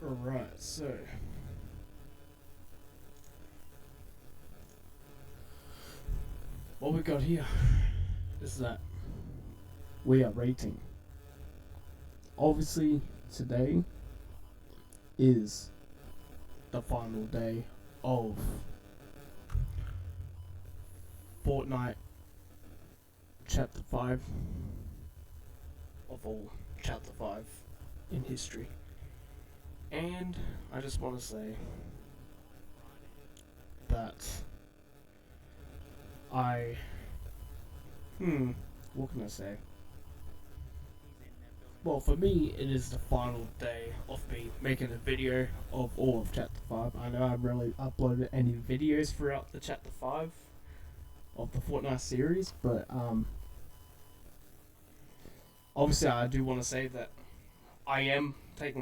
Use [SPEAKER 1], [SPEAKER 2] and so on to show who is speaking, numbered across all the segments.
[SPEAKER 1] Alright, so what we got here is that we are rating. Obviously, today is the final day of Fortnite Chapter 5 of all Chapter 5 in history. And I just want to say that what can I say? Well, for me, it is the final day of me making a video of all of Chapter 5. I know I haven't really uploaded any videos throughout the Chapter 5 of the Fortnite series, but obviously I do want to say that I am an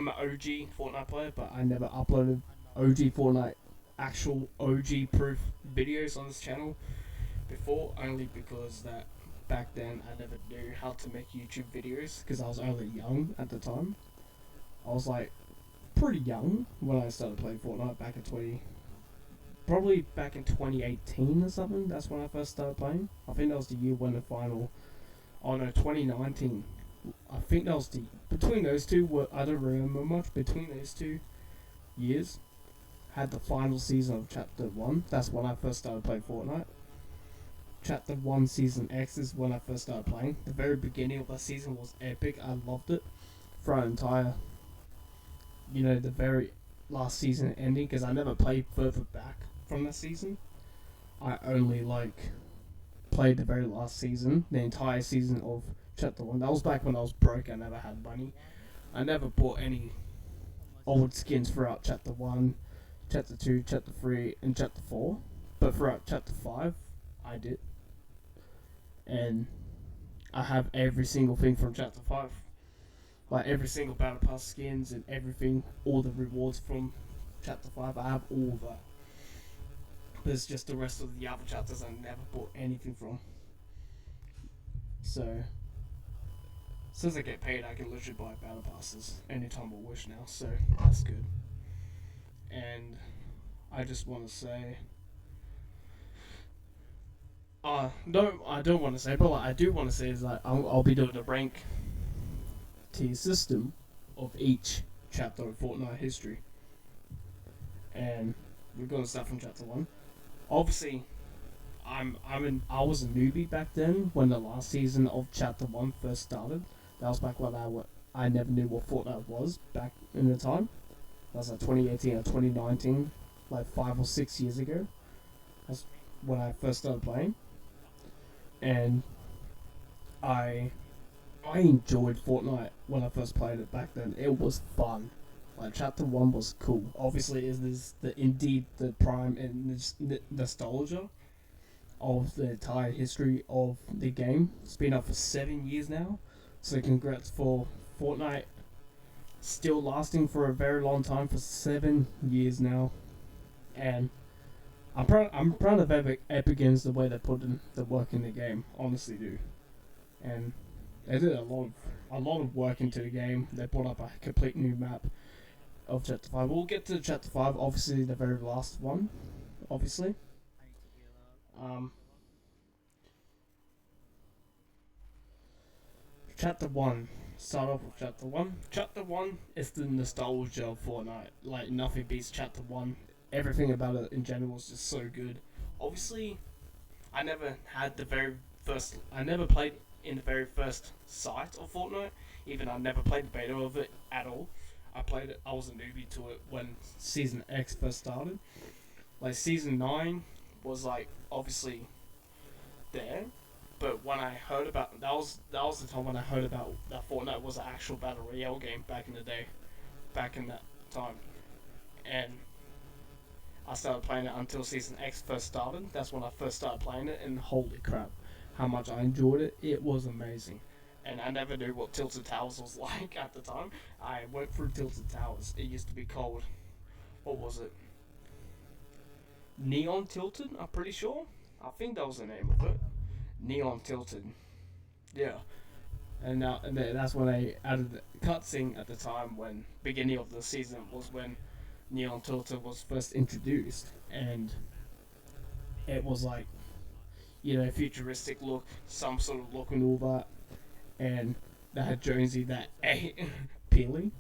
[SPEAKER 1] OG Fortnite player, but I never uploaded OG Fortnite actual OG proof videos on this channel before, only because that back then I never knew how to make YouTube videos because I was only young at the time. I was like pretty young when I started playing Fortnite probably back in 2018 or something. That's when I first started playing. I think that was the year when the final. Oh no, 2019. I think that was between those two. I don't remember much between those 2 years. Had the final season of Chapter 1. That's when I first started playing Fortnite. Chapter 1 Season X is when I first started playing. The very beginning of that season was epic. I loved it. For an entire, the very last season ending, because I never played further back from that season. I only played the very last season, the entire season of Chapter 1. That was back when I was broke. I never had money. I never bought any old skins throughout Chapter 1, Chapter 2, Chapter 3, and Chapter 4. But throughout Chapter 5, I did. And I have every single thing from Chapter 5. Like every single Battle Pass skins and everything, all the rewards from Chapter 5, I have all that. But it's just the rest of the other chapters I never bought anything from. So, since I get paid, I can literally buy Battle Passes anytime I wish now, so that's good. And I just want to say, no, I don't want to say, but what I do want to say is that I'll be doing a rank tier system of each chapter of Fortnite history. And we're going to start from Chapter 1. Obviously, I was a newbie back then when the last season of Chapter 1 first started. That was back when I never knew what Fortnite was back in the time. That was like 2018 or 2019, like 5 or 6 years ago. That's when I first started playing. And I enjoyed Fortnite when I first played it back then. It was fun. Like Chapter 1 was cool. Obviously, is indeed the prime and the nostalgia of the entire history of the game. It's been up for 7 years now. So congrats for Fortnite still lasting for a very long time, for 7 years now. And I'm proud of Epic Games, the way they put in the work in the game, honestly do. And they did a lot of work into the game. They brought up a complete new map of Chapter 5. We'll get to Chapter 5, obviously the very last one, obviously. Chapter 1. Start off with Chapter 1. Chapter 1 is the nostalgia of Fortnite. Like, nothing beats Chapter 1. Everything about it in general is just so good. Obviously, I never played in the very first site of Fortnite. Even I never played the beta of it at all. I was a newbie to it when Season X first started. Like, Season 9 was, like, obviously there. But when I heard about that was the time when I heard about that Fortnite was an actual battle royale game back in the day, back in that time, and I started playing it until Season X first started. That's when I first started playing it, and holy crap, how much I enjoyed it! It was amazing, and I never knew what Tilted Towers was like at the time. I went through Tilted Towers. It used to be called, what was it? Neon Tilted. I'm pretty sure. I think that was the name of it. Neon Tilted. Yeah. And then that's when they added the cutscene at the time when beginning of the season was when Neon Tilted was first introduced, and it was like, futuristic look, some sort of look and all that, and they had Jonesy that ate Peely,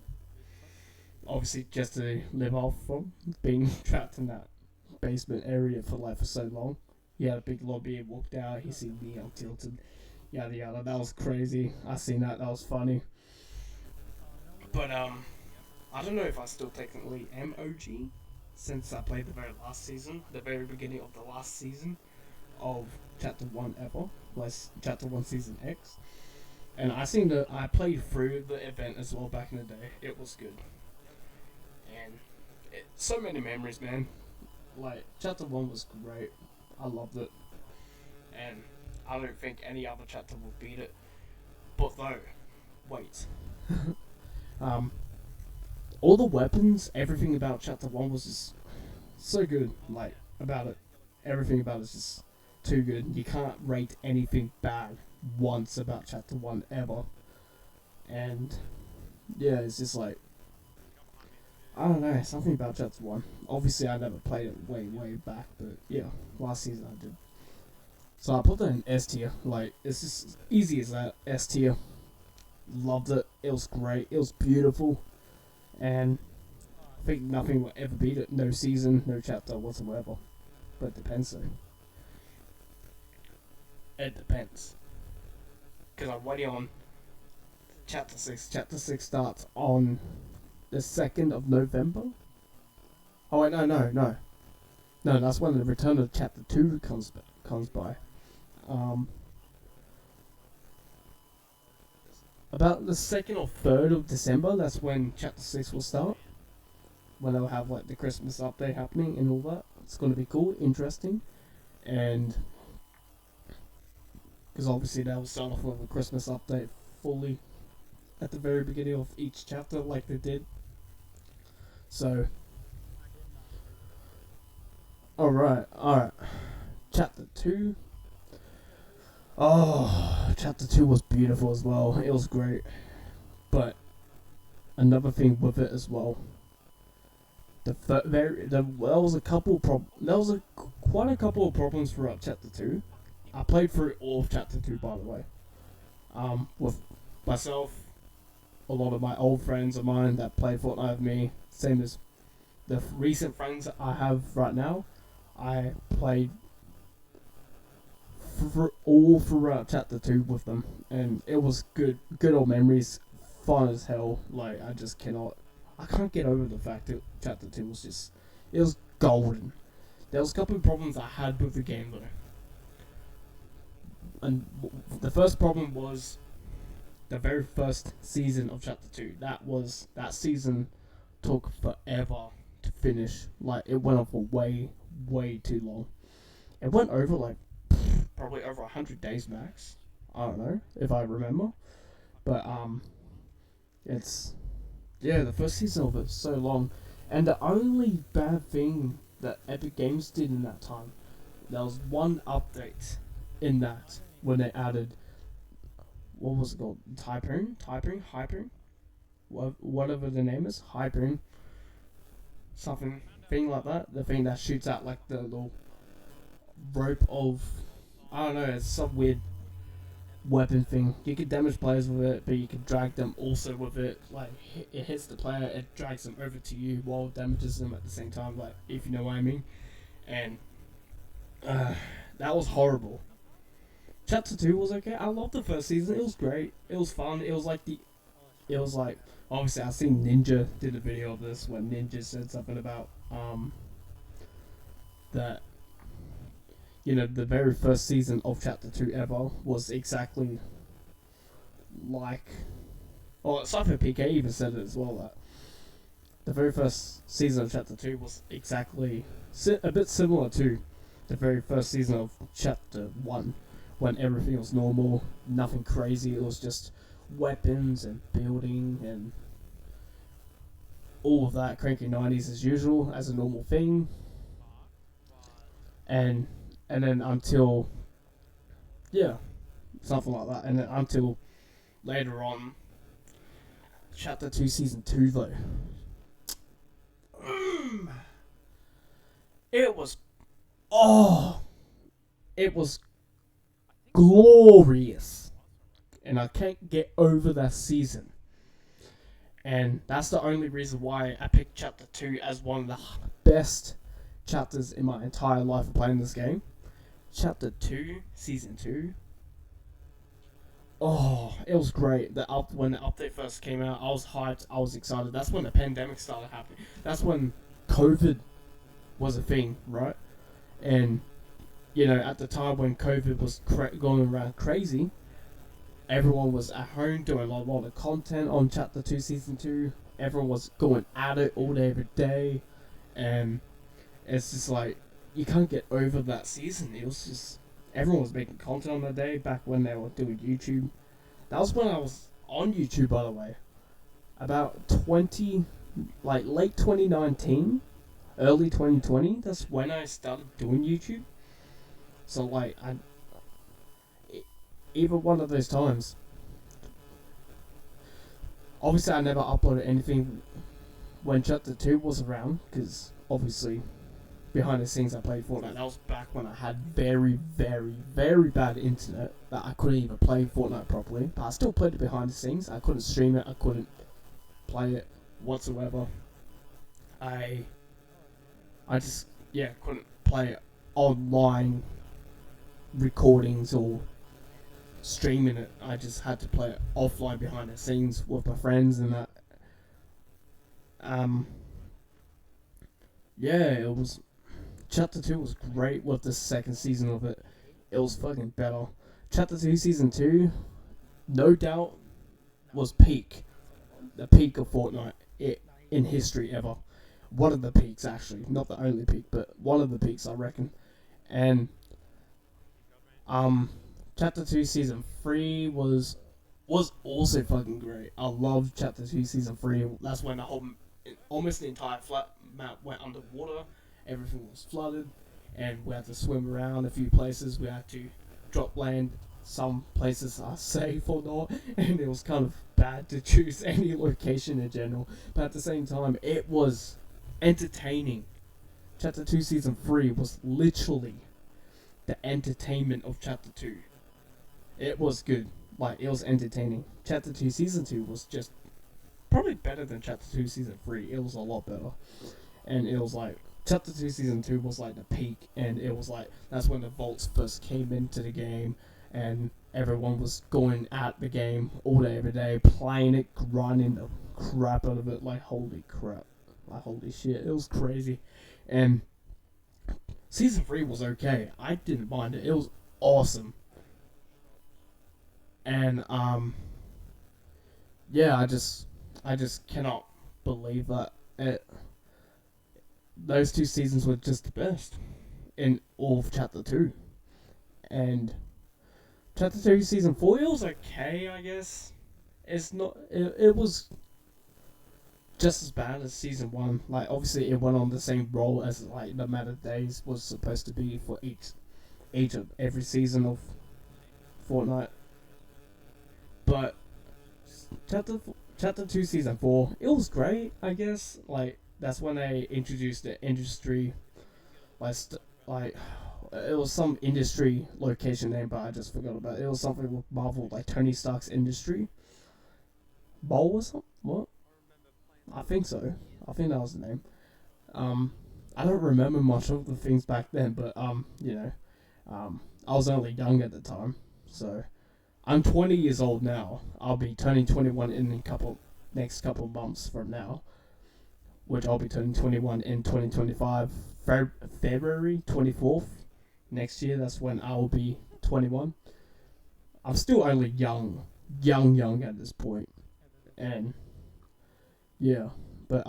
[SPEAKER 1] obviously just to live off from being trapped in that basement area for so long. He had a big lobby and walked out. He seen Neon Tilted, yada yada. That was crazy. I seen that. That was funny. But I don't know if I still technically am OG since I played the very last season, the very beginning of the last season of Chapter One ever, was Chapter One Season X. And I played through the event as well back in the day. It was good, and so many memories, man. Like Chapter One was great. I loved it, and I don't think any other chapter will beat it. But though, wait, um, all the weapons, everything about Chapter One was just so good. Like about it, everything about it is just too good. You can't rate anything bad once about Chapter One ever. And yeah, it's just like, I don't know, something about Chapter One. Obviously, I never played it way back, but yeah, last season I did. So I put that in S tier. Like it's just easy as that. S tier. Loved it. It was great. It was beautiful, and I think nothing will ever beat it. No season, no chapter whatsoever. But it depends though. It depends. Because I'm waiting on Chapter 6. Chapter 6 starts on the 2nd of November. Oh wait, no. No, that's when the return of Chapter 2 comes by. About the 2nd or 3rd of December, that's when Chapter 6 will start. When they'll have like the Christmas update happening and all that. It's going to be cool, interesting. And because obviously they'll start off with a Christmas update fully at the very beginning of each chapter, like they did. So, alright. Chapter 2. Oh, Chapter 2 was beautiful as well. It was great. But, another thing with it as well. There was a couple quite a couple of problems throughout Chapter 2. I played through all of Chapter 2, by the way. With myself, a lot of my old friends of mine that played Fortnite with me, same as the recent friends I have right now. I played all throughout Chapter 2 with them, and it was good old memories, fun as hell. Like, I can't get over the fact that Chapter 2 was it was golden. There was a couple of problems I had with the game though. And the first problem was the very first season of Chapter 2. That season took forever to finish. Like, it went on for way too long. It went over like probably over 100 days max. I don't know if I remember, but it's the first season of it's so long, and the only bad thing that Epic Games did in that time, there was one update in that when they added, what was it called? Hypering, whatever the name is, Hypering, something thing like that. The thing that shoots out like the little rope of, I don't know, it's some weird weapon thing. You can damage players with it, but you can drag them also with it. Like, it hits the player, it drags them over to you while it damages them at the same time, like, if you know what I mean. And that was horrible. Chapter 2 was okay. I loved the first season. It was great. It was fun. It was like, obviously I seen Ninja did a video of this when Ninja said something about that, the very first season of Chapter 2 ever was exactly like, or Cypher PK even said it as well, that the very first season of Chapter 2 was exactly a bit similar to the very first season of Chapter 1, when everything was normal, nothing crazy. It was just weapons and building and all of that, cranky 90s as usual, as a normal thing. And then until, something like that. And then until, later on. Chapter 2, Season 2, though. It was. Oh! It was glorious. And I can't get over that season. And that's the only reason why I picked Chapter 2 as one of the best chapters in my entire life of playing this game. Chapter 2, Season 2. Oh, it was great. When the update first came out, I was hyped. I was excited. That's when the pandemic started happening. That's when COVID was a thing, right? And at the time when COVID was going around crazy, everyone was at home doing a lot of content on Chapter 2, Season 2. Everyone was going at it all day, every day. And it's just like, you can't get over that season. It was just, everyone was making content on that day back when they were doing YouTube. That was when I was on YouTube, by the way. About late 2019, early 2020, that's when I started doing YouTube. So either one of those times. Obviously, I never uploaded anything when Chapter 2 was around, because obviously, behind the scenes, I played Fortnite. That was back when I had very, very, very bad internet, that I couldn't even play Fortnite properly. But I still played it behind the scenes. I couldn't stream it. I couldn't play it whatsoever. I just, couldn't play it online recordings or streaming it. I just had to play it offline behind the scenes with my friends and that. It was. Chapter 2 was great with the second season of it. It was fucking better. Chapter 2, Season 2, no doubt, was the peak of Fortnite in history ever. One of the peaks, actually. Not the only peak, but one of the peaks, I reckon. And, Chapter 2, Season 3 was also fucking great. I loved Chapter 2, Season 3. That's when almost the entire flat map went underwater. Everything was flooded, and we had to swim around a few places. We had to drop land. Some places are safe or not, and it was kind of bad to choose any location in general. But at the same time, it was entertaining. Chapter 2, Season 3 was literally the entertainment of Chapter 2. It was good. It was entertaining. Chapter 2, Season 2 was just probably better than Chapter 2, Season 3. It was a lot better. And it was Chapter 2, Season 2 was the peak, and it was that's when the vaults first came into the game, and everyone was going at the game all day, every day, playing it, grinding the crap out of it, holy crap. Holy shit, it was crazy. And Season 3 was okay. I didn't mind it. It was awesome. And, I just cannot believe that those two seasons were just the best in all of Chapter 2. And Chapter 2, Season 4, it was okay, I guess. It's not, it was just as bad as Season 1. Obviously it went on the same roll as, the amount of days was supposed to be for each of every season of Fortnite. But Chapter 2, Season 4, it was great, I guess. That's when they introduced the industry. It was some industry location name, but I just forgot about it. It was something with Marvel, Tony Stark's industry. Bowl or something? What? I think so. I think that was the name. I don't remember much of the things back then, but, I was only young at the time, so. I'm 20 years old now. I'll be turning 21 in next couple months from now, which I'll be turning 21 in 2025, February 24th next year. That's when I will be 21. I'm still only young at this point, and but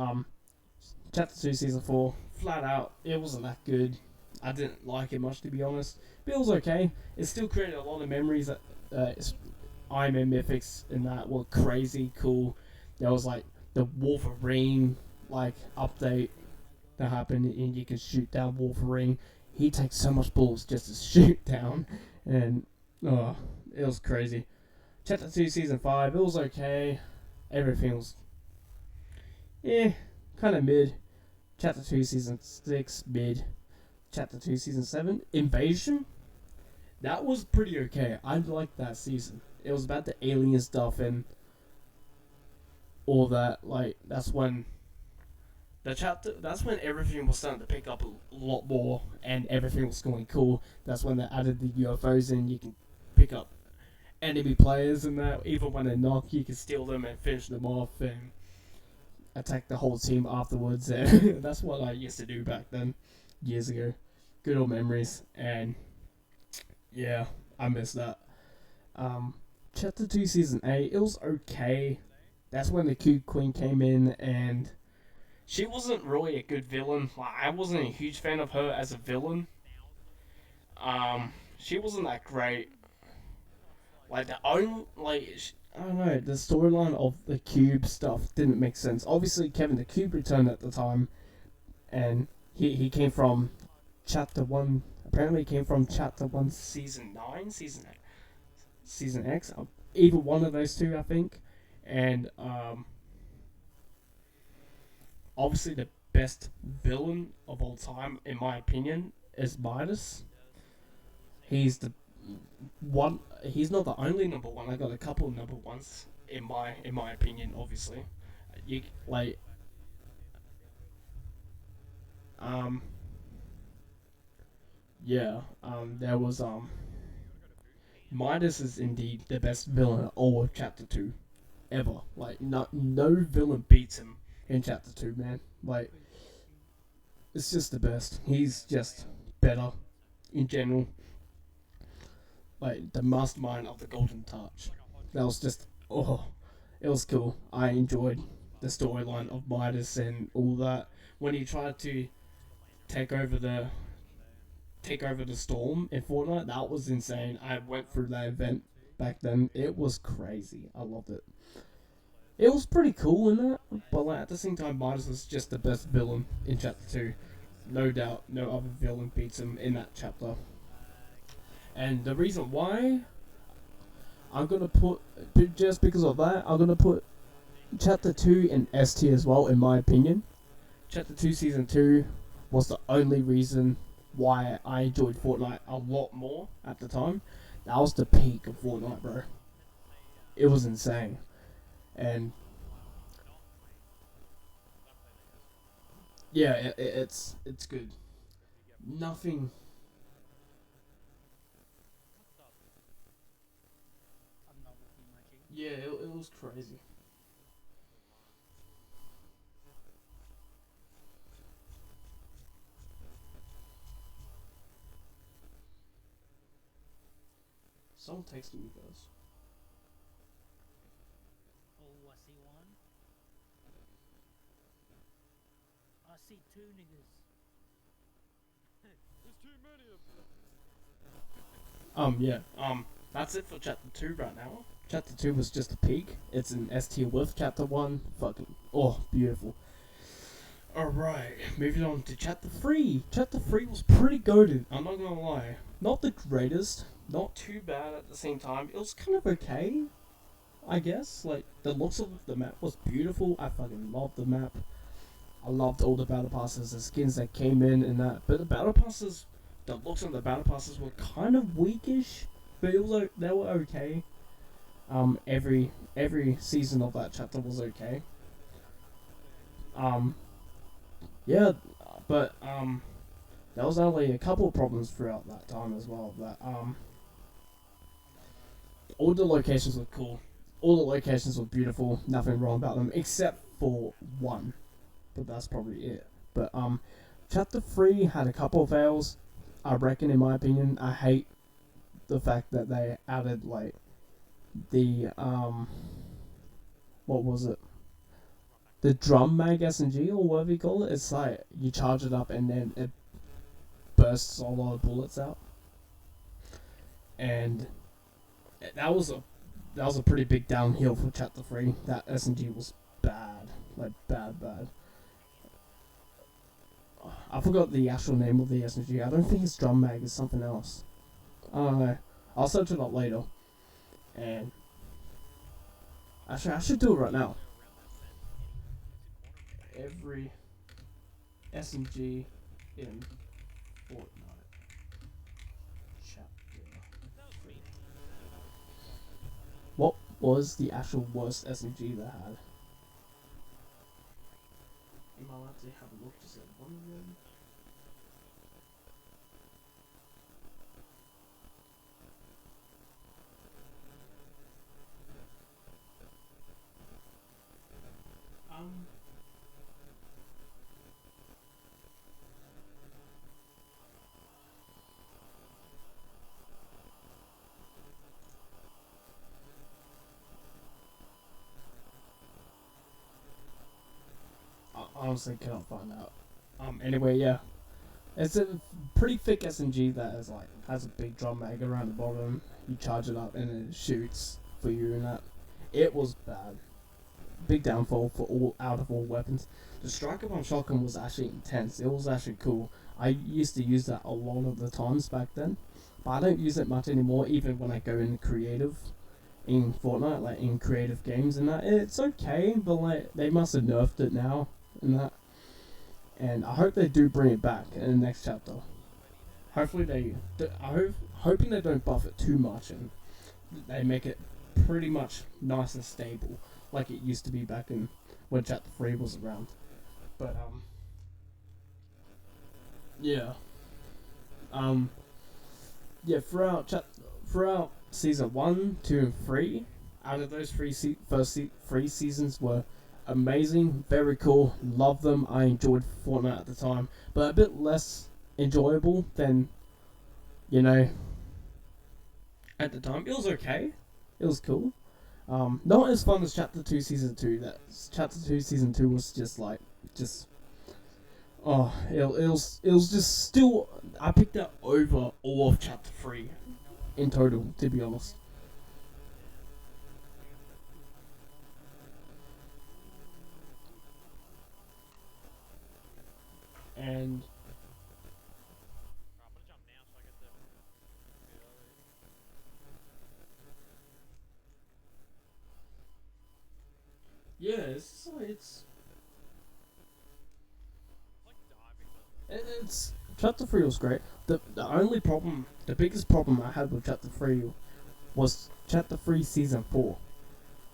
[SPEAKER 1] Chapter 2, Season 4, flat out, it wasn't that good. I didn't like it much, to be honest, but it was okay. It still created a lot of memories that. Iron Man Mythics and that were crazy cool. There was the Wolverine update that happened, and you can shoot down Wolverine. He takes so much balls just to shoot down, and it was crazy. Chapter 2 Season 5, it was okay. Everything was, yeah, kind of mid. Chapter 2 Season 6, mid. Chapter 2 Season 7, Invasion, that was pretty okay. I liked that season. It was about the alien stuff and all that. Like, that's when everything was starting to pick up a lot more and everything was going cool. That's when they added the UFOs in. You can pick up enemy players and that. Even when they knock, you can steal them and finish them off and attack the whole team afterwards. And that's what I used to do back then, years ago. Good old memories. And yeah, I miss that. Chapter 2 Season 8, it was okay. That's when the Cube Queen came in, and she wasn't really a good villain. Like, I wasn't a huge fan of her as a villain. She wasn't that great. Like, I don't know, the storyline of the Cube stuff didn't make sense. Obviously, Kevin the Cube returned at the time, and he came from Chapter 1. Apparently, he came from Chapter 1, Season 9, Season X. Either one of those two, I think. And, obviously, the best villain of all time, in my opinion, is Midas. He's the one. He's not the only number one. I got a couple of number ones in my opinion. Obviously, you like um yeah there was Midas is indeed the best villain of all of Chapter 2 ever. Like, no villain beats him in Chapter 2, man. Like, it's just the best. He's just better in general. Like, the mastermind of the Golden Touch. That was just, oh, it was cool. I enjoyed the storyline of Midas and all that. When he tried to take over the take over the storm in Fortnite, that was insane. I went through that event back then. It was crazy. I loved it. It was pretty cool in that, but like, at the same time, Midas was just the best villain in Chapter 2. No doubt, no other villain beats him in that chapter. And the reason why I'm gonna put, just because of that, I'm gonna put Chapter 2 in S tier as well, in my opinion. Chapter 2 Season 2 was the only reason why I enjoyed Fortnite a lot more at the time. That was the peak of Fortnite, bro. It was insane. And yeah, it's good. Nothing. Yeah, it was crazy. Someone texted me, guys.
[SPEAKER 2] Oh, I see one. I see two niggas. There's too many of them.
[SPEAKER 1] Yeah. That's it for Chapter 2 right now. Chapter 2 was just a peak. It's an S tier with Chapter 1. Fucking, oh, beautiful. Alright, moving on to Chapter 3. Chapter 3 was pretty goated, I'm not gonna lie. Not the greatest, not too bad at the same time. It was kind of okay, I guess. Like, the looks of the map was beautiful. I fucking loved the map. I loved all the battle passes, the skins that came in and that. But the battle passes, the looks of the battle passes were kind of weakish, but they were okay. Every season of that chapter was okay. Um, yeah, but there was only a couple of problems throughout that time as well. That all the locations were cool, all the locations were beautiful. Nothing wrong about them except for one, but that's probably it. But chapter 3 had a couple of fails. I reckon, in my opinion, I hate the fact that they added like the what was it? The drum mag SMG or whatever you call it. It's like you charge it up and then it bursts a lot of bullets out, and that was a pretty big downhill for chapter 3. That SMG was bad, like bad. I forgot the actual name of the SMG. I don't think it's drum mag. It's something else. I don't know. I'll search it up later. And Actually, I should do it right now. Every SMG in Fortnite chapter 3. What was the actual worst SMG they had? Am I allowed to have a look just at one of them? Um, I honestly cannot find out. Anyway, yeah. It's a pretty thick SMG that is like has a big drum mag around the bottom. You charge it up and it shoots for you and that. It was bad. Big downfall for all out of all weapons. The striker bomb shotgun was actually intense. It was actually cool. I used to use that a lot of the times back then, but I don't use it much anymore. Even when I go in creative in Fortnite, like in creative games and that, it's okay. But like they must have nerfed it now and that. And I hope they do bring it back in the next chapter. Hopefully hoping they don't buff it too much and they make it pretty much nice and stable like it used to be back in when chapter 3 was around. But yeah. Um yeah, throughout season 1, 2 and 3, out of those first 3 seasons were amazing, very cool, love them. I enjoyed Fortnite at the time, but a bit less enjoyable than, you know, at the time. It was okay, it was cool. Not as fun as Chapter 2 Season 2. That Chapter 2 Season 2 was just it was just still, I picked that over all of Chapter 3 in total, to be honest. And yeah, it's Chapter 3 was great. The biggest problem I had with Chapter 3 was Chapter 3 Season 4.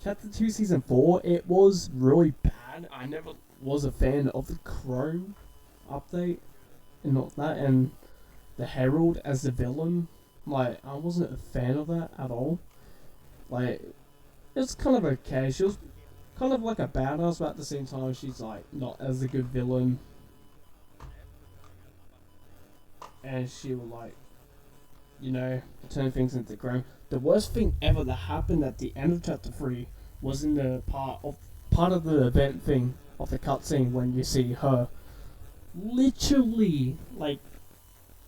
[SPEAKER 1] Chapter 2 Season 4, it was really bad. I never was a fan of the Chrome update and all that, and the Herald as the villain. Like, I wasn't a fan of that at all. Like, it's kind of okay. She was kind of like a badass, but at the same time, she's like not as a good villain. And she will like, turn things into Chrome. The worst thing ever that happened at the end of Chapter 3 was in the part of the event thing of the cutscene when you see her literally, like,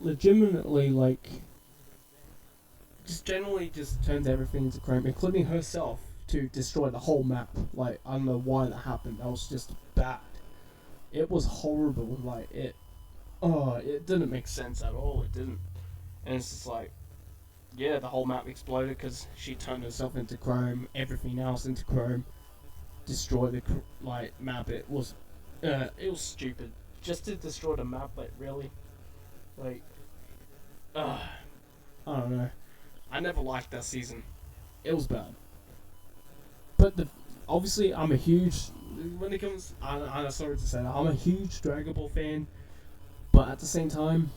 [SPEAKER 1] legitimately, like, just generally just turns everything into Chrome, including herself, to destroy the whole map. Like, I don't know why that happened. That was just bad. It was horrible. Like, it didn't make sense at all. It didn't. And it's just like, yeah, the whole map exploded because she turned herself into Chrome, everything else into Chrome, destroy the map. It was stupid just to destroy the map. Like, really, like, I don't know. I never liked that season. It was bad. But obviously I'm a huge, when it comes, I'm sorry to say that, I'm a huge Dragon Ball fan. But at the same time,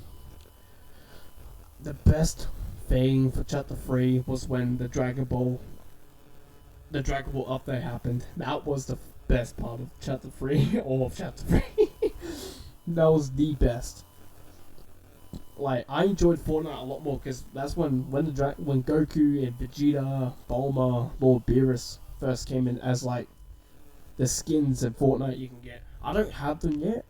[SPEAKER 1] the best thing for Chapter 3 was when the Dragon Ball update happened. That was the best part of Chapter 3, all of Chapter 3. That was the best. Like, I enjoyed Fortnite a lot more because that's when Goku and Vegeta, Bulma, Lord Beerus first came in as like the skins in Fortnite you can get. I don't have them yet,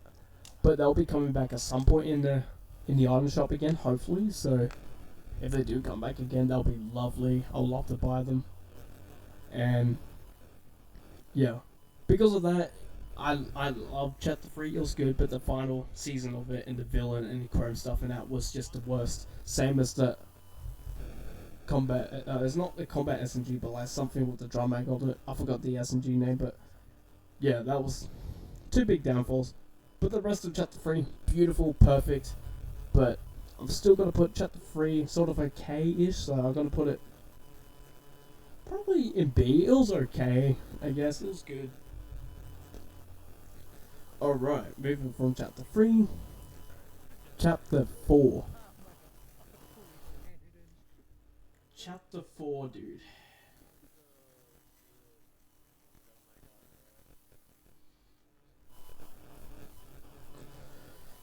[SPEAKER 1] but they'll be coming back at some point in the item shop again, hopefully. So if they do come back again, they'll be lovely. I'll love to buy them. And yeah, because of that, I love Chapter 3. It was good, but the final season of it and the villain and the Chrome stuff and that was just the worst. Same as the combat. It's not the combat SMG, but like something with the drum angle on it. I forgot the SMG name, but yeah, that was two big downfalls. But the rest of Chapter 3, beautiful, perfect. But I'm still gonna put Chapter 3 sort of okay-ish, so I'm gonna put it probably in B. It was okay, I guess. It was good. Alright, moving from Chapter 3, Chapter 4. Chapter 4, dude.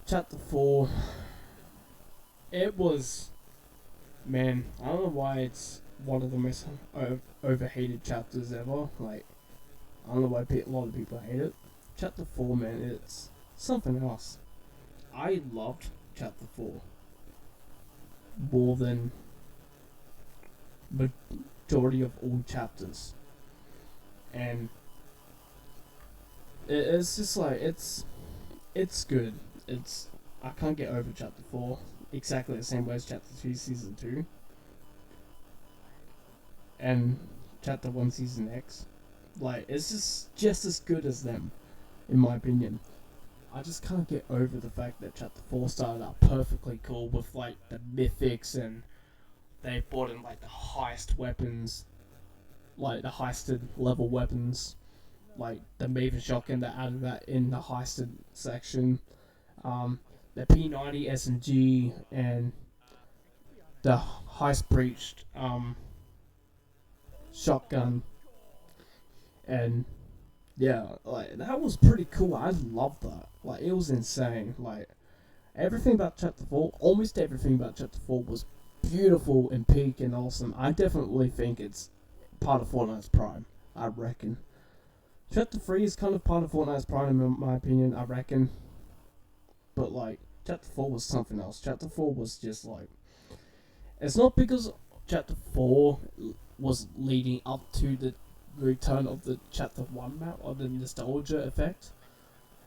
[SPEAKER 1] Chapter 4. It was. Man, I don't know why it's one of the most overhated chapters ever. Like, I don't know why a lot of people hate it. Chapter 4, man, it's something else. I loved Chapter 4 more than majority of all chapters. And it's just like, it's good. I can't get over Chapter 4 exactly the same way as Chapter 2 Season 2 and Chapter 1 Season X. Like, it's just as good as them, in my opinion. I just can't get over the fact that Chapter 4 started out perfectly cool with like the mythics, and they brought in like the heist weapons, like the heisted level weapons, like the Maven shotgun that added that in the heisted section. The P90 SMG and the heist breached shotgun, and yeah, like that was pretty cool. I loved that. Like, it was insane. Like, everything about Chapter 4, almost everything about Chapter 4 was beautiful and peak and awesome. I definitely think it's part of Fortnite's prime, I reckon. Chapter 3 is kind of part of Fortnite's prime in my opinion, I reckon. But like, Chapter 4 was something else. Chapter 4 was just like, it's not because Chapter 4 was leading up to the return of the Chapter 1 map or the nostalgia effect.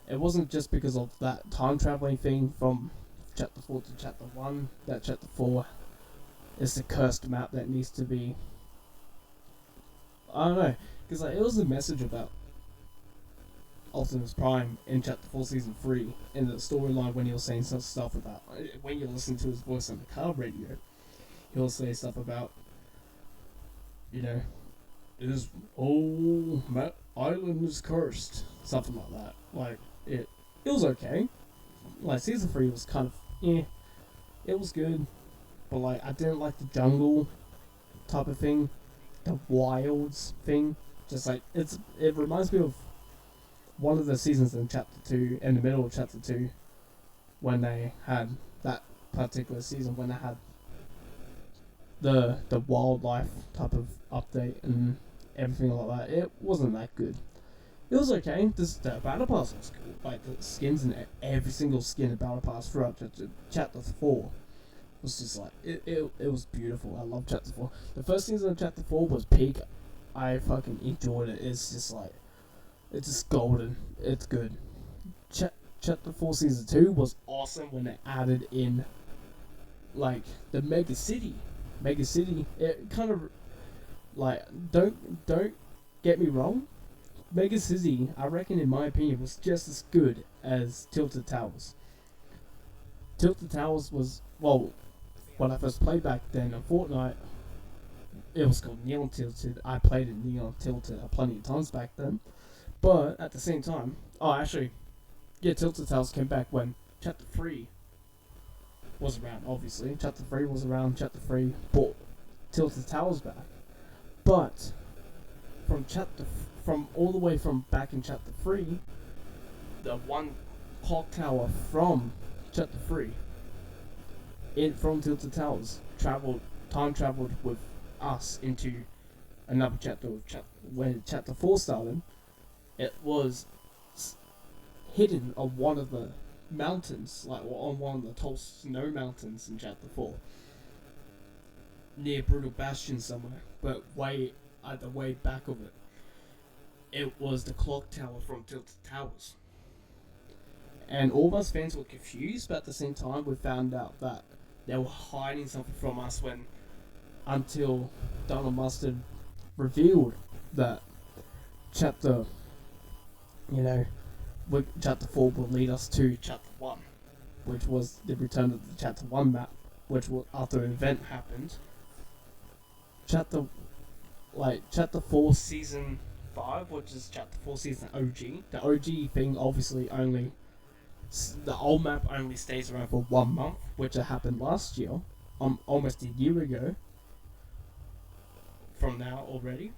[SPEAKER 1] It wasn't just because of that time traveling thing from Chapter 4 to Chapter 1 that Chapter 4 is the cursed map that needs to be. I don't know, because like, it was a message about Optimus Prime in Chapter 4 Season 3 in the storyline when he was saying some stuff about. When you listen to his voice on the car radio, he'll say stuff about, you know, this whole island is cursed. Something like that. Like, it was okay. Like, Season 3 was kind of, it was good. But like, I didn't like the jungle type of thing. The wilds thing. Just like, it reminds me of one of the seasons in Chapter 2, in the middle of Chapter 2, when they had that particular season, when they had the wildlife type of update and everything like that. It wasn't that good. It was okay. The battle pass was cool. Like, the skins and every single skin in battle pass throughout Chapter 4 was just like, it was beautiful. I love Chapter 4. The first season of Chapter 4 was peak. I fucking enjoyed it. It's just like, it's just golden. It's good. Chapter 4 Season 2 was awesome when they added in, like, the Mega City. Mega City, it kind of, like, don't get me wrong, Mega City, I reckon, in my opinion, was just as good as Tilted Towers. Tilted Towers was, well, when I first played back then on Fortnite, it was called Neon Tilted. I played it Neon Tilted plenty of times back then. But at the same time, Tilted Towers came back when Chapter 3 was around, obviously. Chapter 3 was around, Chapter 3 brought Tilted Towers back. But from all the way from back in Chapter 3, the one clock tower from Chapter 3 from Tilted Towers time traveled with us into another chapter when Chapter 4 started. It was hidden on one of the mountains, like on one of the tall snow mountains in Chapter 4, near Brutal Bastion somewhere, but way at the way back of it. It was the clock tower from Tilted Towers. And all of us fans were confused, but at the same time we found out that they were hiding something from us when until Donald Mustard revealed that chapter, you know, chapter 4 will lead us to chapter 1, which was the return of the chapter 1 map, which will, after an event happened, chapter chapter 4 season 5, which is chapter 4 season OG. The OG thing obviously only, the old map only stays around for 1 month, which happened last year, almost a year ago from now already.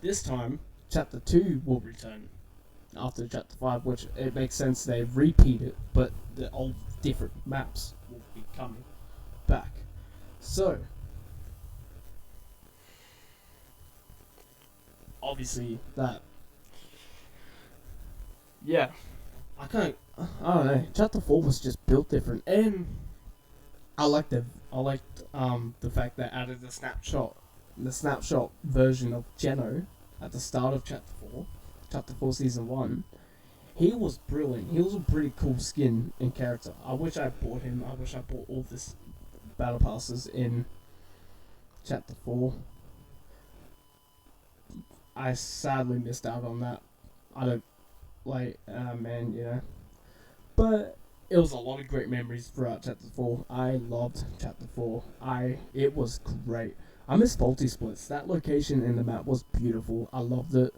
[SPEAKER 1] This time, chapter 2 will return after chapter 5, which it makes sense they repeat it, but the old different maps will be coming back. So, obviously that, yeah, I don't know. Chapter 4 was just built different, and I liked the fact that added the snapshot version of Geno at the start of chapter 4 season 1. He was brilliant. He was a pretty cool skin and character. I wish I bought him. I wish I bought all this battle passes in chapter 4. I sadly missed out on that. I don't man, But it was a lot of great memories throughout chapter 4. I loved chapter 4. It was great. I miss Faulty Splits. That location in the map was beautiful. I loved it.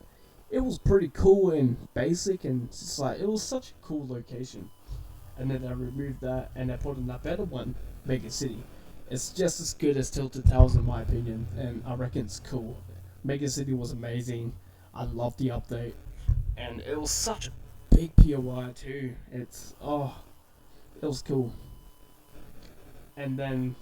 [SPEAKER 1] It was pretty cool and basic, and just like, it was such a cool location. And then I removed that and I put in that better one, Mega City. It's just as good as Tilted Towers in my opinion, and I reckon it's cool. Mega City was amazing. I loved the update, and it was such a big POI too. It was cool. And then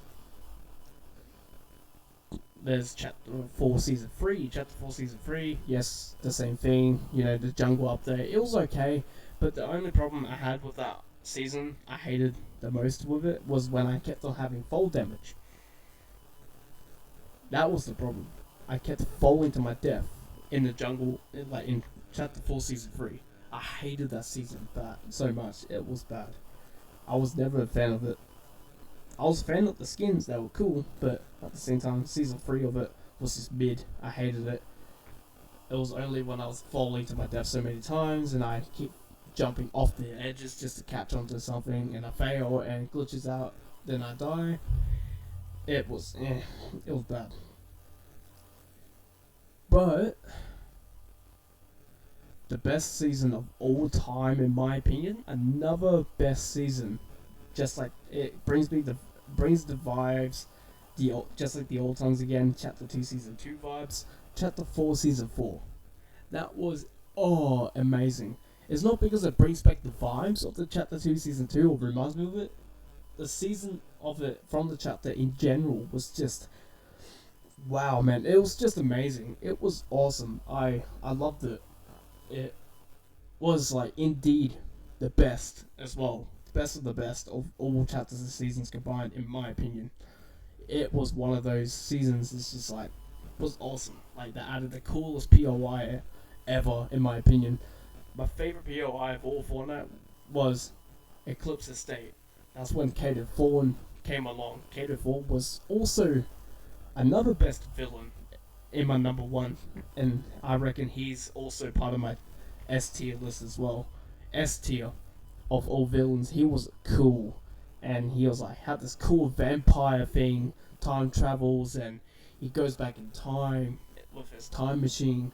[SPEAKER 1] there's chapter 4 season 3. Chapter 4 season 3, yes, the same thing. The jungle update. It was okay, but the only problem I had with that season, I hated the most with it, was when I kept on having fall damage. That was the problem. I kept falling to my death in the jungle, in chapter 4 season 3. I hated that season so much. It was bad. I was never a fan of it. I was a fan of the skins, they were cool, but at the same time, season 3 of it was just mid. I hated it. It was only when I was falling to my death so many times, and I keep jumping off the edges just to catch onto something, and I fail, and it glitches out, then I die. It was bad. But the best season of all time, in my opinion, another best season. Just like it brings the vibes, just like the old times again. Chapter 2 season 2 vibes. Chapter 4 season 4. That was amazing. It's not because it brings back the vibes of the chapter 2 season 2 or reminds me of it. The season of it from the chapter in general was just, wow, man. It was just amazing. It was awesome. I loved it. It was indeed the best as well. The best of the best of all chapters and seasons combined, in my opinion. It was one of those seasons that's just was awesome. They added the coolest POI ever, in my opinion. My favorite POI of all Fortnite was Eclipse Estate. That's when Cater Fawn came along. Cater Fawn was also another best villain in my number 1, and I reckon he's also part of my S tier list as well. S tier of all villains. He was cool, and he was had this cool vampire thing, time travels, and he goes back in time with his time machine,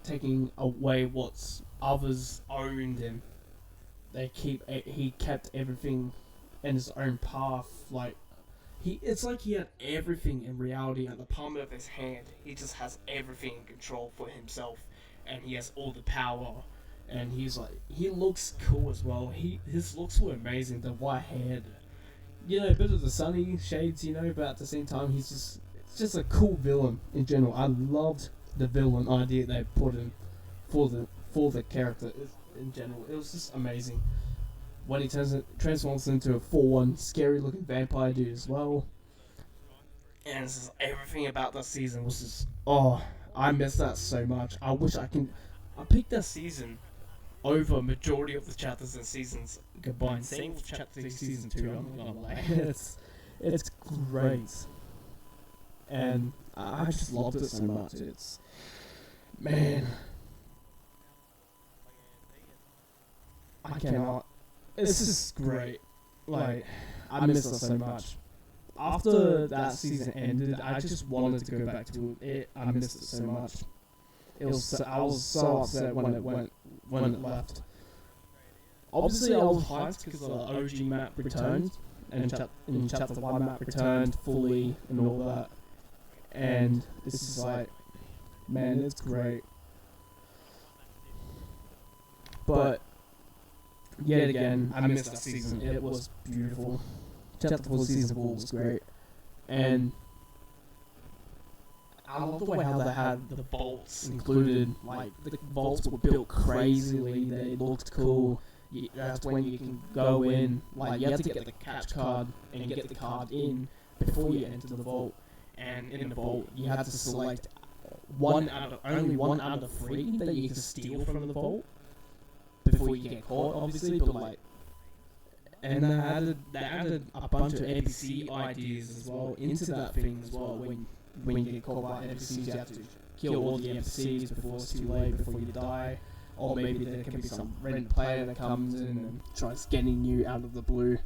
[SPEAKER 1] taking away what's others owned, and he kept everything in his own path. It's like he had everything in reality at the palm of his hand. He just has everything in control for himself, and he has all the power. And he looks cool as well. His looks were amazing. The white hair, a bit of the sunny shades, but at the same time, it's just a cool villain in general. I loved the villain idea they put in for the character in general. It was just amazing. When he transforms into a full-on scary looking vampire dude as well. And it's just, everything about that season was just, I miss that so much. I wish I picked that season over majority of the chapters and seasons combined. Same with chapter 3 season 2, I'm not gonna lie. It's great. and I just loved it so much. It's, man, I cannot. It's just great. Like, I miss it so much. After that season ended, I just wanted to go back to it. I missed it so much. I was so upset when it left. Obviously, I was hyped because the OG map returned, and in Chapter 1 map returned fully and all that. And it's just like, man, it's great. But yet again, I missed that season. It was beautiful. Chapter 4 season 4 was great. And I love the way how they had the vaults included. Like, the vaults were built crazily. They looked cool. That's when you can go in. Like, you have to get the catch card and get the card in before you enter the vault. And in the vault, you have to select only one out of 3 that you can steal from the vault before you get caught, obviously. But like, and they added a bunch of NPC ideas as well into that thing as well. When you get caught by NPCs, you have to kill all the NPCs before it's too late, before you die. Or maybe there can be some random player that comes in and tries getting you out of the blue.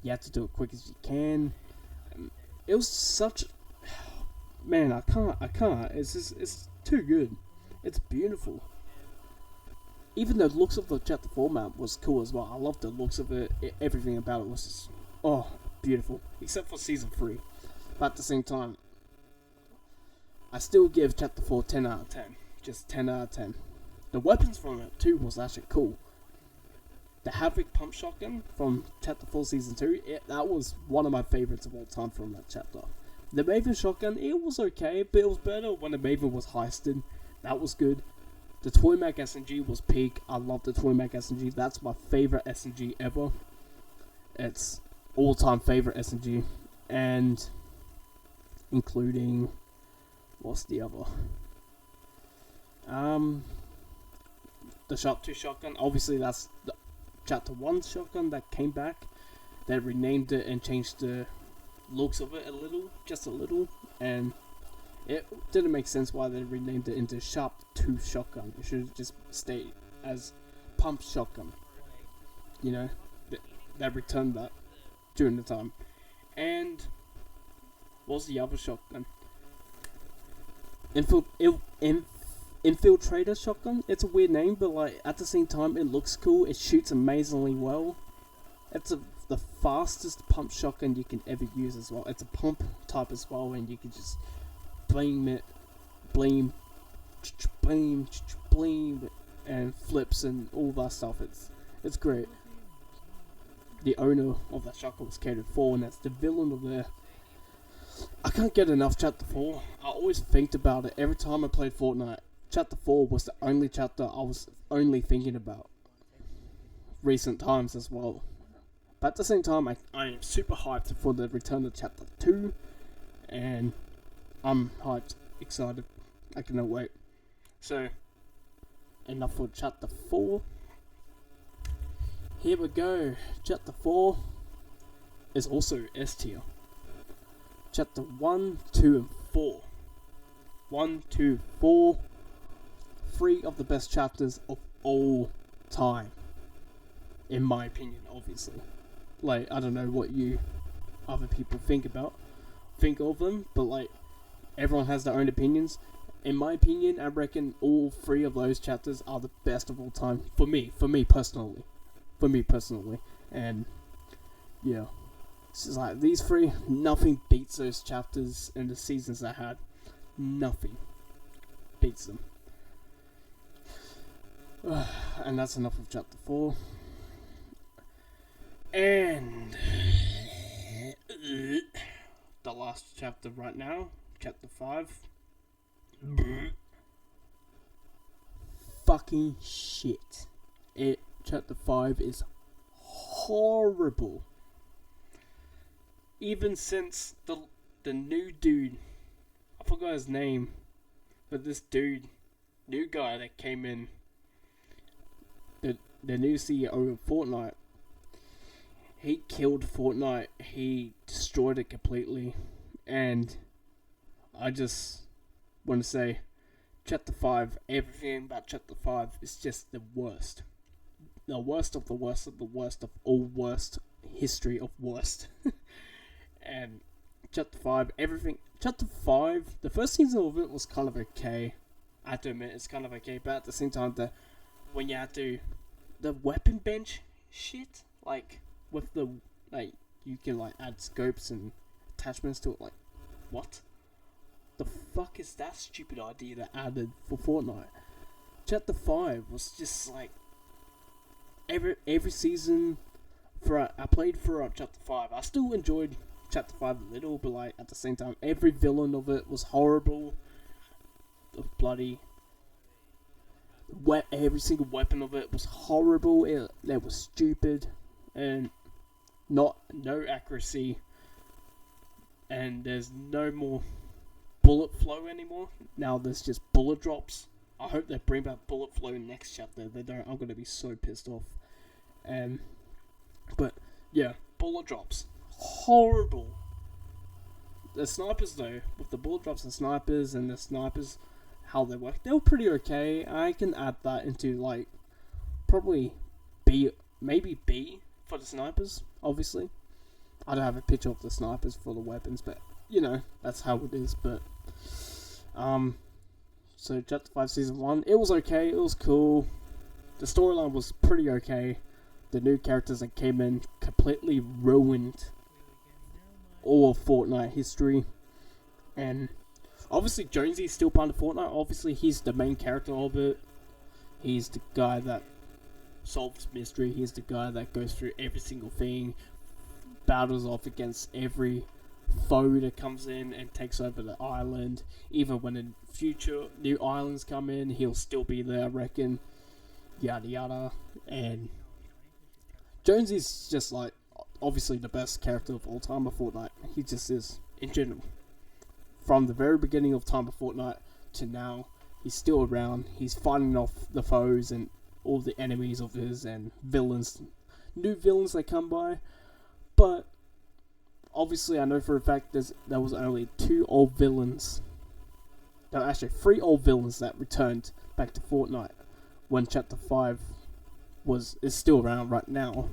[SPEAKER 1] You have to do it quick as you can. It was such... Man, I can't. It's too good. It's beautiful. Even the looks of the Chapter 4 map was cool as well. I loved the looks of it. Everything about it was just... Oh, beautiful. Except for Season 3. But at the same time, I still give Chapter 4 10 out of 10. Just 10 out of 10. The weapons from it too was actually cool. The Havoc Pump Shotgun from Chapter 4 Season 2, that was one of my favorites of all time from that chapter. The Maven Shotgun, it was okay, but it was better when the Maven was heisted. That was good. The Toy Mac SMG was peak. I love the Toy Mac SMG. That's my favorite SMG ever. It's all-time favorite SMG. And including... What's the other? The Sharp 2 shotgun, obviously that's the Chapter 1 shotgun that came back. They renamed it and changed the looks of it a little, just a little, and it didn't make sense why they renamed it into Sharp 2 shotgun. It should have just stayed as Pump shotgun. You know, they returned that during the time. And what's the other shotgun? Infiltrator shotgun. It's a weird name, but like at the same time, it looks cool. It shoots amazingly well. It's the fastest pump shotgun you can ever use as well. It's a pump type as well, and you can just blame, and flips and all that stuff. It's great. The owner of that shotgun was catered for, and that's the villain of there. I can't get enough Chapter 4. I always think about it every time I played Fortnite. Chapter 4 was the only chapter I was only thinking about. Recent times as well. But at the same time, I am super hyped for the return of Chapter 2. And I'm hyped, excited. I cannot wait. So, enough for Chapter 4. Here we go. Chapter 4 is also S tier. Chapter 1, 2, and 4. 1, 2, 4. 3 of the best chapters of all time. In my opinion, obviously. Like, I don't know what you other people think of them, but like, everyone has their own opinions. In my opinion, I reckon all 3 of those chapters are the best of all time. For me personally. And, yeah. It's just like, these 3, nothing beats those chapters and the seasons I had. Nothing beats them. And that's enough of Chapter 4. And the last chapter right now, Chapter 5. Fucking shit. Chapter 5 is horrible. Even since the new dude, I forgot his name, but this new guy that came in, the new CEO of Fortnite, he killed Fortnite. He destroyed it completely, and I just want to say, Chapter 5, everything about Chapter 5 is just the worst. The worst of the worst of the worst of all worst history of worst. And Chapter 5, everything. Chapter 5, the first season of it was kind of okay. I have to admit, it's kind of okay, but at the same time, when you have to. The weapon bench shit, like, with the. Like, you can, like, add scopes and attachments to it, like, what? The fuck is that stupid idea that added for Fortnite? Chapter 5 was just like every season I played throughout Chapter 5. I still enjoyed Chapter 5 a little, but like at the same time every villain of it was horrible. The bloody every single weapon of it was horrible. It was stupid and no accuracy, and there's no more bullet flow anymore. Now there's just bullet drops. I hope they bring back bullet flow next chapter. If they don't, I'm gonna be so pissed off. But yeah, bullet drops, horrible. The snipers though, with the bullet drops and the snipers, how they work, they were pretty okay. I can add that into like probably maybe B for the snipers. Obviously, I don't have a picture of the snipers for the weapons, but you know that's how it is. But so Chapter 5 Season 1, it was okay, it was cool. The storyline was pretty okay. The new characters that came in completely ruined all of Fortnite history. And obviously Jonesy's still part of Fortnite. Obviously he's the main character of it. He's the guy that solves mystery. He's the guy that goes through every single thing, battles off against every foe that comes in and takes over the island. Even when in future new islands come in, he'll still be there, I reckon. Yada yada. And Jonesy's just like obviously the best character of all time of Fortnite. He just is in general. From the very beginning of time of Fortnite to now, he's still around. He's fighting off the foes and all the enemies of his and villains, new villains that come by. But obviously, I know for a fact there was only 2 old villains. No, actually 3 old villains that returned back to Fortnite when Chapter 5 is still around right now,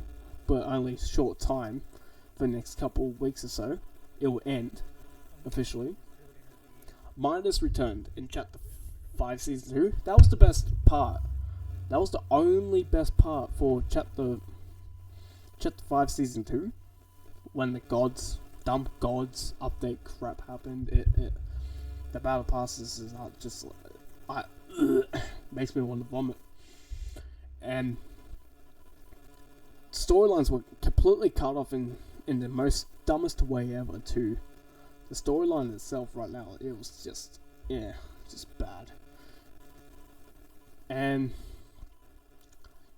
[SPEAKER 1] but only short time. For the next couple of weeks or so, it will end officially. Midas returned in Chapter 5 Season 2. That was the best part. That was the only best part for Chapter 5 Season 2. When the dumb gods update crap happened, the battle passes is just makes me want to vomit. And storylines were completely cut off in the most dumbest way ever too. The storyline itself right now, it was just bad. And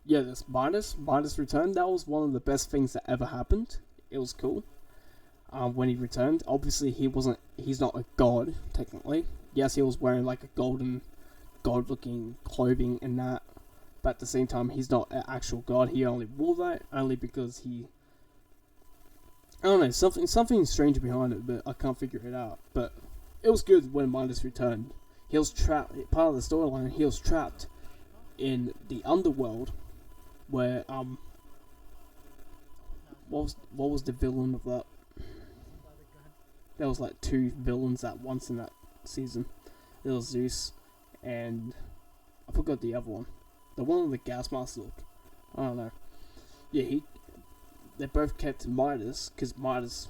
[SPEAKER 1] yeah, this Midas return, that was one of the best things that ever happened. It was cool. When he returned, obviously he's not a god, technically. Yes, he was wearing like a god-looking clothing and that, but at the same time, he's not an actual god. He only wore that only because I don't know, something strange behind it, but I can't figure it out. But it was good when Midas returned. He was trapped, part of the storyline, he was trapped in the underworld, where, what was the villain of that? There was like 2 villains at once in that season. There was Zeus, and I forgot the other one. The one with the gas mask look. I don't know. Yeah, they both kept Midas, because Midas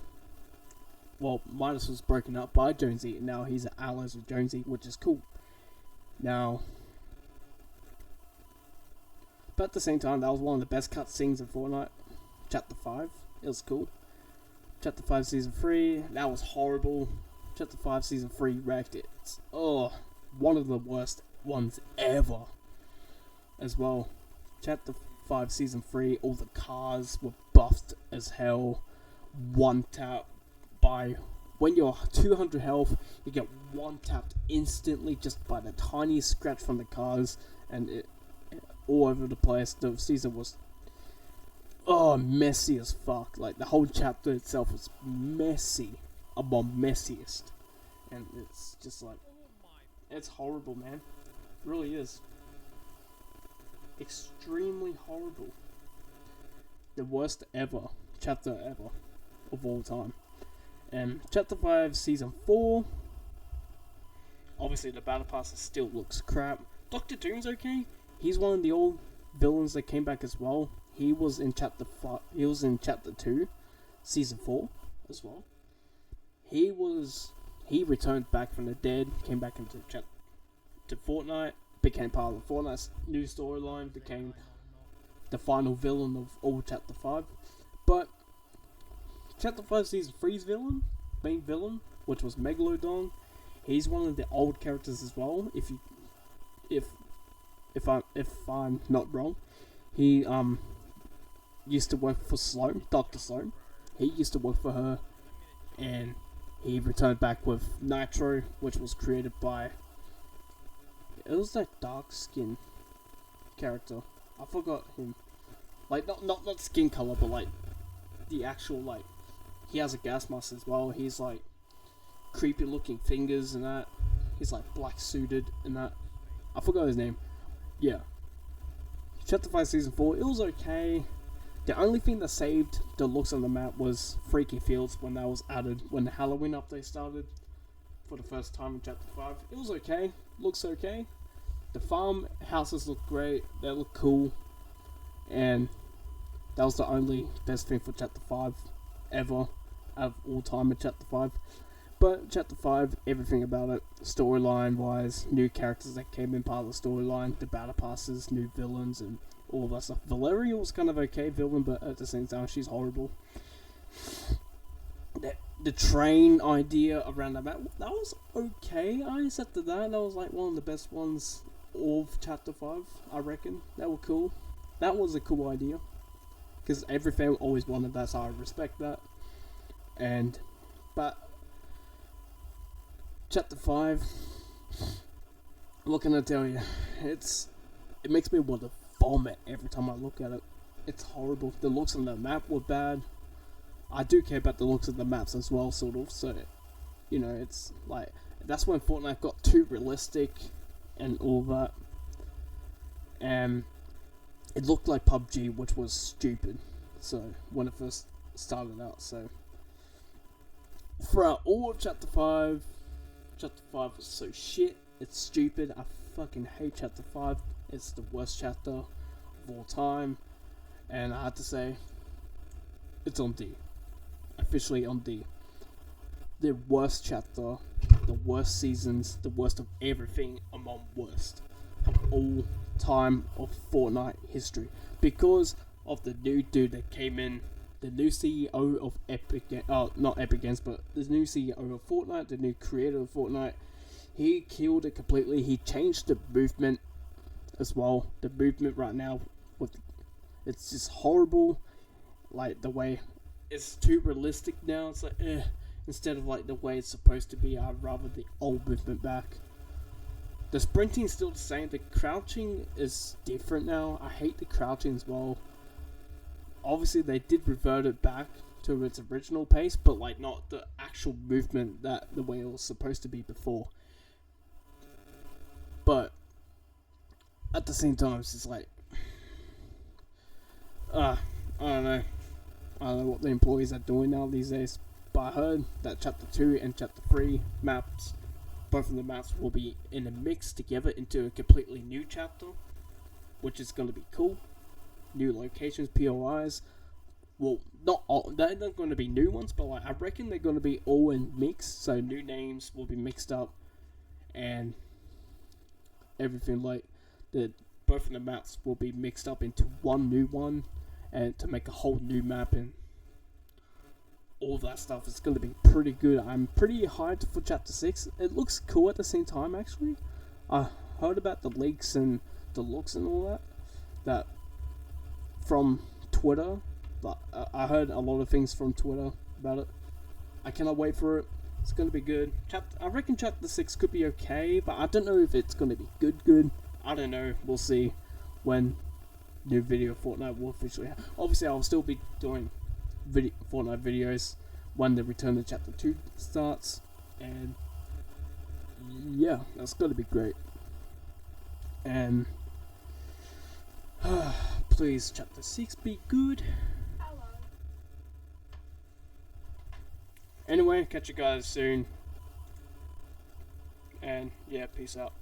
[SPEAKER 1] was broken up by Jonesy, and now he's allies with Jonesy, which is cool. Now, but at the same time, that was one of the best cutscenes in Fortnite. Chapter 5, it was cool. Chapter 5 Season 3, that was horrible. Chapter 5 Season 3 wrecked it. One of the worst ones ever. As well. Chapter 5 Season 3, all the cars were buffed as hell. One tap by... When you're 200 health, you get one tapped instantly just by the tiniest scratch from the cars. And it all over the place. The season was messy as fuck. Like the whole chapter itself was messy, among messiest. and it's just like, it's horrible, man. It really is. Extremely horrible. The worst ever chapter ever of all time. And chapter 5, season 4. Obviously, the battle passes still looks crap. Doctor Doom's okay. He's one of the old villains that came back as well. He was in chapter 5. He was in chapter 2, season 4 as well. He returned back from the dead, came back into to Fortnite, became part of Fortnite's new storyline, became the final villain of all chapter 5. But chapter 5 season 3's main villain, which was Megalodon, he's one of the old characters as well. If I'm not wrong, he used to work for Sloane, Dr. Sloane. He used to work for her, and he returned back with Nitro, which was created by, it was that dark skin character. I forgot him. Like not skin color, but like the actual, like, he has a gas mask as well. He's like creepy looking fingers and that. He's like black suited and that. I forgot his name. Yeah. Chapter 5 season 4, it was okay. The only thing that saved the looks on the map was Freaky Fields when that was added, when the Halloween update started for the first time in chapter 5. It was okay. Looks okay. The farm houses look great. They look cool. And that was the only best thing for chapter 5 ever out of all time in chapter 5. But chapter 5, everything about it, storyline wise, new characters that came in part of the storyline, the battle passes, new villains, and all that stuff. Valeria was kind of okay villain, but at the same time, she's horrible. The train idea around that was okay. I accepted that. That was like one of the best ones of chapter 5, I reckon. That was cool. That was a cool idea. Because every fan always wanted that, so I respect that. But chapter 5, what can I tell you? It makes me want to vomit every time I look at it. It's horrible. The looks on the map were bad. I do care about the looks of the maps as well, sort of. So, you know, it's like, that's when Fortnite got too realistic and all that. And it looked like PUBG, which was stupid. So, when it first started out. So, throughout all of chapter 5 was so shit. It's stupid. I fucking hate chapter 5. It's the worst chapter of all time. And I have to say, it's on D. Officially on D. The worst chapter, the worst seasons, the worst of everything among worst of all time of Fortnite history. Because of the new dude that came in, the new CEO of not Epic Games, but the new CEO of Fortnite, the new creator of Fortnite. He killed it completely. He changed the movement as well. The movement right now, it's just horrible. Like, the way it's too realistic now. It's like, instead of like the way it's supposed to be. I'd rather the old movement back. The sprinting's still the same. The crouching is different now. I hate the crouching as well. Obviously, they did revert it back to its original pace, but like not the actual movement that the way it was supposed to be before. But at the same time, it's just like, I don't know. I don't know what the employees are doing now these days. But I heard that chapter 2 and chapter 3 maps, both of the maps will be in a mix together into a completely new chapter, which is going to be cool. New locations, POIs. Well, not all, they're not going to be new ones, but like, I reckon they're going to be all in mix. So new names will be mixed up, and everything, like both of the maps will be mixed up into one new one, and to make a whole new map and all that stuff. It's going to be pretty good. I'm pretty hyped for chapter 6. It looks cool at the same time, actually. I heard about the leaks and the looks and all that from Twitter. But I heard a lot of things from Twitter about it. I cannot wait for it. It's going to be good. I reckon chapter 6 could be okay, but I don't know if it's going to be good. I don't know. We'll see when new video Fortnite will officially have. Obviously, I'll still be doing Fortnite videos when the Return to Chapter 2 starts, and yeah, that's gotta be great. And please, chapter 6 be good. Anyway, catch you guys soon. And yeah, peace out.